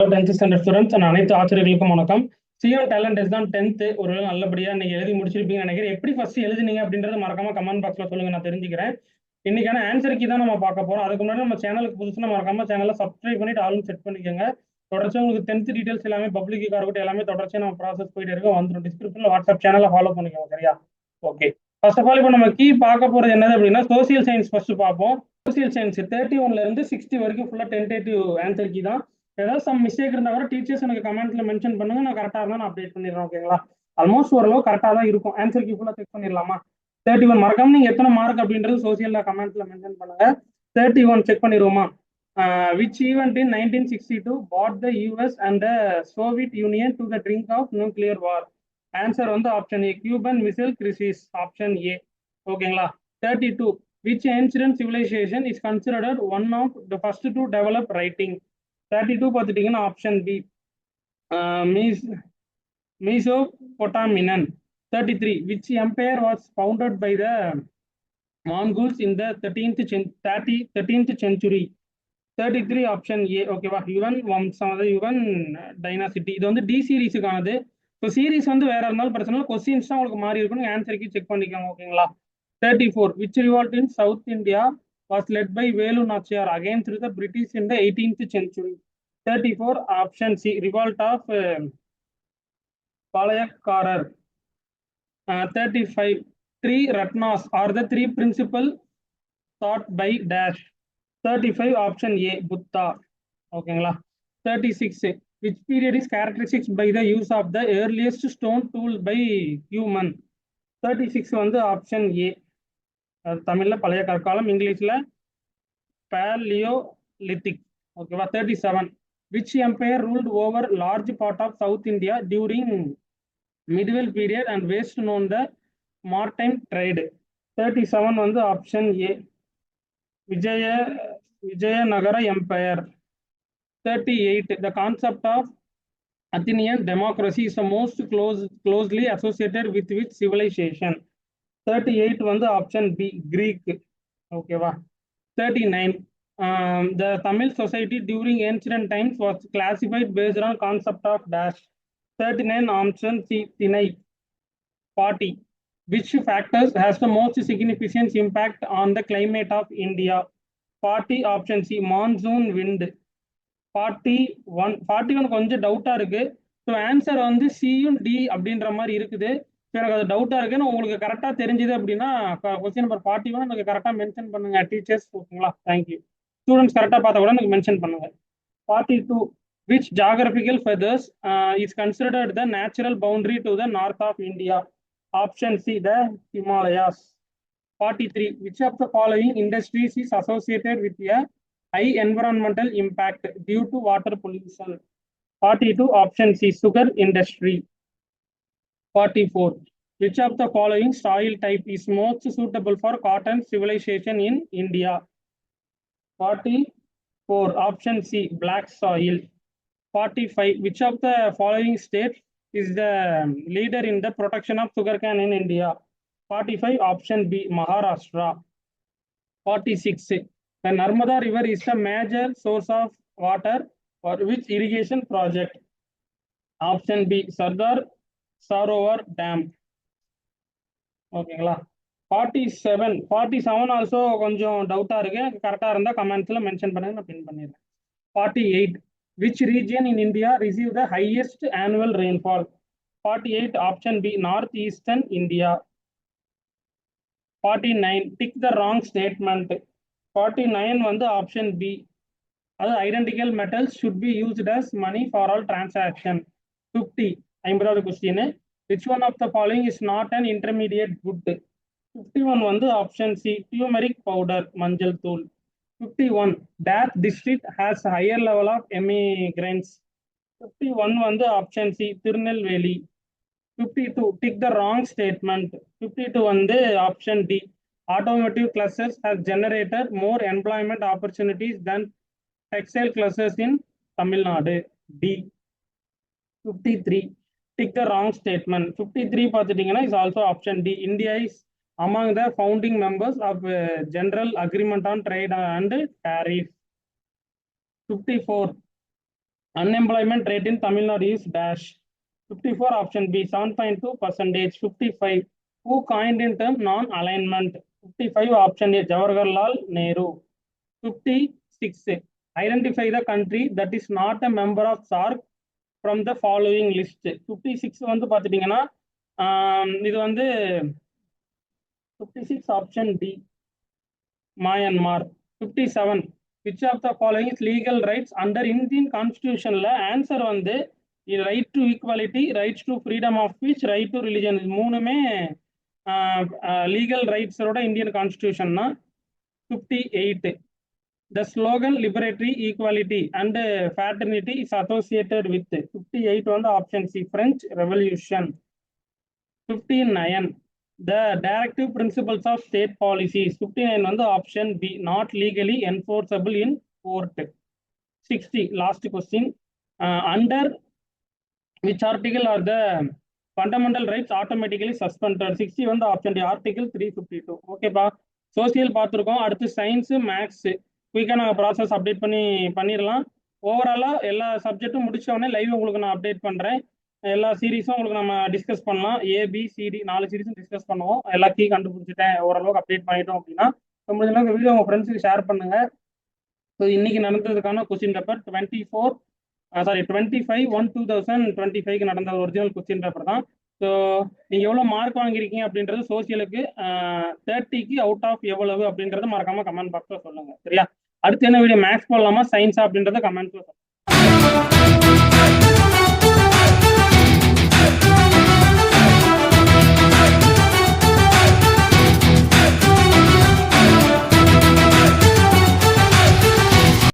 10th standard students and அனைத்து ஆசிரியர்களுக்கும் வணக்கம். சிஎம் டேலண்ட் டெஸ்ட் தான் 10th ஒரு நல்லபடியா நீங்க எழுதி முடிச்சிருப்பீங்கன்னு நினைக்கிறேன். எப்படி ஃபர்ஸ்ட் எழுதுனீங்க அப்படின்றத மறக்காம கமெண்ட் பாக்ஸ்ல சொல்லுங்க, நான் தெரிஞ்சுக்கிறேன். இன்னைக்கான ஆன்சர் கீ தான் நம்ம பார்க்க போறோம். அதுக்கு முன்னாடி நம்ம சேனலுக்கு புதுசுனா மறக்காம சேனலை சப்ஸ்கிரைப் பண்ணிட்டு ஆளும் செட் பண்ணிக்கோங்க. தொடர்ச்சியா உங்களுக்கு 10th டீடைல்ஸ் எல்லாமே பப்ளிக் இருக்கட்டும் எல்லாமே தொடர்ச்சியா நம்ம ப்ராசஸ் போயிட்டு இருக்க வந்துடும். டிஸ்கிரிப்ஷன்ல வாட்ஸ்அப் சேனலை ஃபாலோ பண்ணிக்கோங்க, சரியா? ஓகே, ஃபர்ஸ்ட் ஆஃப் ஆல் இப்போ நம்ம கீ பார்க்க போறது என்னது அப்படின்னா சோசியல் சயின்ஸ் ஃபர்ஸ்ட் பார்ப்போம். சோசியல் சயின்ஸ் 31ல இருந்து 60 வரைக்கும் ஃபுல்லா டென்டேட்டிவ் ஆன்சர் கீ தான். ஏதாவது சம் மிஸ்டேக் இருந்தா கூட டீச்சர்ஸ் எனக்கு கமெண்ட்ல மென்ஷன் பண்ணுங்க, நான் கரெக்டா இருந்தா நான் அப்டேட் பண்ணிடுறேன். ஓகேங்களா? ஆல்மோஸ்ட் ஓரளவு கரெக்டா தான் இருக்கும். ஆன்சர் கீ ஃபுல்லா செக் பண்ணிடலாமா? 31 மறக்காம நீங்க எத்தனை மார்க் அப்படின்றது சோசியல்ல கமெண்ட்ல மென்ஷன் பண்ணுங்க. 31 check பண்ணிடுவோமா? Which event in 1962 brought the US and the Soviet Union to the brink of nuclear war? Answer வந்து option A, Cuban missile crisis, option A. ஓகேங்களா? 32 which ancient civilization is considered one of the first to develop writing? 32 பார்த்துட்டீங்கன்னா option B, மீசோபொட்டாமியன். 33 which empire was founded by the Mongols in the 13th century? 33 option A. ஓகேவா? யுவன் வம்சம், அதாவது Yuvan dynasty. இது வந்து D சீரீஸுக்கானது. So series வந்து வேற இருந்தாலும் பிரச்சனை இல்லை, கொஸ்டின்ஸ் தான் உங்களுக்கு மாறி இருக்கும். ஆன்சருக்கு செக் பண்ணிக்கோங்க. ஓகேங்களா? 34 which revolt in South India was led by Velu Nachiyar against the British in the 18th century? 34 option C, revolt of Palayakkarar. 35 three Ratnas are the three principal thought by dash. 35 option A, Buddha. ஓகேங்களா? 36 which period is characterized by the use of the earliest stone tool by human? 36 வந்து option ஏ, தமிழ்ல பழைய கற்காலம், இங்கிலீஷ்ல paleolithic. ஓகேவா? 37 which empire ruled over large part of South India during medieval period and waste known the maritime trade? 37 வந்து option A, Vijayanagara empire. 38 the concept of Athenian democracy is the most closely associated with which civilization? 38 வந்து option B, Greek. ஓகேவா? 39 the Tamil society during ancient times was classified based on concept of dash. 39 option C, Tinai. 40 which factors has the most significant impact on the climate of India? 40 option C, monsoon wind. 41 கொஞ்சம் டவுட்டா இருக்கு. So answer வந்து சியும் D அப்படின்ற மாதிரி இருக்குது. So எனக்கு அது டவுட்டா இருக்கு. உங்களுக்கு கரெக்டா தெரிஞ்சது அப்படின்னா கொஸ்டின் நம்பர் 41 எனக்கு கரெக்டா மென்ஷன் பண்ணுங்க டீச்சர்ஸ். ஓகேங்களா? தேங்க்யூ. ஸ்டூடெண்ட்ஸ் கரெக்டா பார்த்தா கூட எனக்கு மென்ஷன் பண்ணுங்க. 42 which geographical feathers is considered the natural boundary to the north of India? Option C, the Himalayas. 43 which of the following industries is associated with a high environmental impact due to water pollution? 42 option C, sugar industry. 44 which of the following soil type is most suitable for cotton civilization in India? 44 option C, black soil. 45 which of the following states is the leader in the production of sugarcane in India? 45 option B, Maharashtra. 46 the Narmada river is a major source of water for which irrigation project? Option B, Sardar Sarovar Dam. ஓகேங்களா? 47 also கொஞ்சம் டவுட்டா இருக்கு. எனக்கு கரெக்டா இருந்தா கமெண்ட்ஸ்ல mention பண்ணுங்க, நான் பின் பண்ணிடுறேன். 48 which region in India receive the highest annual rainfall? 48 option B, northeastern India. 49 tick the wrong statement. 49 வந்து ஆப்ஷன் பி, அது identical metals should be used as money for all transaction. 50 50வது question which one of the following is not an intermediate good? 51 வந்து option C, turmeric powder, மஞ்சள் தூள். 51 that district has higher level of immigrants? 51 வந்து option C, Tirunelveli. 52 tick the wrong statement. 52 வந்து option D, automotive clusters has generated more employment opportunities than textile clusters in Tamil Nadu. D. 53 tick the wrong statement. 53 பார்த்துட்டீங்கன்னா is also option D, India is among the founding members of General Agreement on Trade and Tariff. 54 Unemployment rate in Tamil Nadu is dash. 54 option B 7.2%. 55 who coined in term non-alignment. 55 option A Jawaharlal Nehru. 56 identify the country that is not a member of SARC from the following list. 56 வந்து பார்த்துட்டீங்கன்னா இது வந்து 56 option D Myanmar. 57 which of the following is legal rights under Indian constitutionல answer வந்து right to equality, rights to freedom of speech, right to religion, இது மூணுமே legal ரைட்ஸோட Indian constitution தான். 58 the slogan liberty, equality and fraternity is associated with. 58 வந்து option C French Revolution. 59 the directive principles of state policies. 59 வந்து option B not legally enforceable in court. 60 last question, under which article are the fundamental rights automatically suspended. 60 வந்து option D article 352. ஓகேப்பா, social பார்த்துருக்கோம். அடுத்து science maths குயிக்காக நாங்கள் process update பண்ணிடலாம். ஓவராலாக எல்லா சப்ஜெக்ட்டும் முடிச்சோடனே லைவ் உங்களுக்கு நான் அப்டேட் பண்ணுறேன். எல்லா சீரீஸும் உங்களுக்கு நம்ம டிஸ்கஸ் பண்ணலாம். ஏபிசிடி 4 சீரீஸும் டிஸ்கஸ் பண்ணுவோம். எல்லா கீ கண்டுபிடிச்சிட்டேன், ஓரளவுக்கு அப்டேட் பண்ணிட்டோம் அப்படின்னா முடிஞ்ச அளவுக்கு வீடியோ உங்கள் ஃப்ரெண்ட்ஸுக்கு ஷேர் பண்ணுங்கள். ஸோ இன்னைக்கு நடந்ததுக்கான கொஸ்டின் பேப்பர் 25/1/2025 நடந்த ஒரிஜினல் கொஸ்டின் பேப்பர் தான். ஸோ நீங்கள் எவ்வளோ மார்க் வாங்கியிருக்கீங்க அப்படின்றது சோசியலுக்கு 30க்கு அவுட் ஆஃப் எவ்வளவு அப்படின்றத மறக்காம கமெண்ட் பாக்ஸில் சொல்லுங்கள். சரியா? அடுத்து என்ன வீடியோ, மேக்ஸ் போடலாமா சயின்ஸா அப்படின்றத கமெண்ட்ஸில் சொல்லுங்கள்.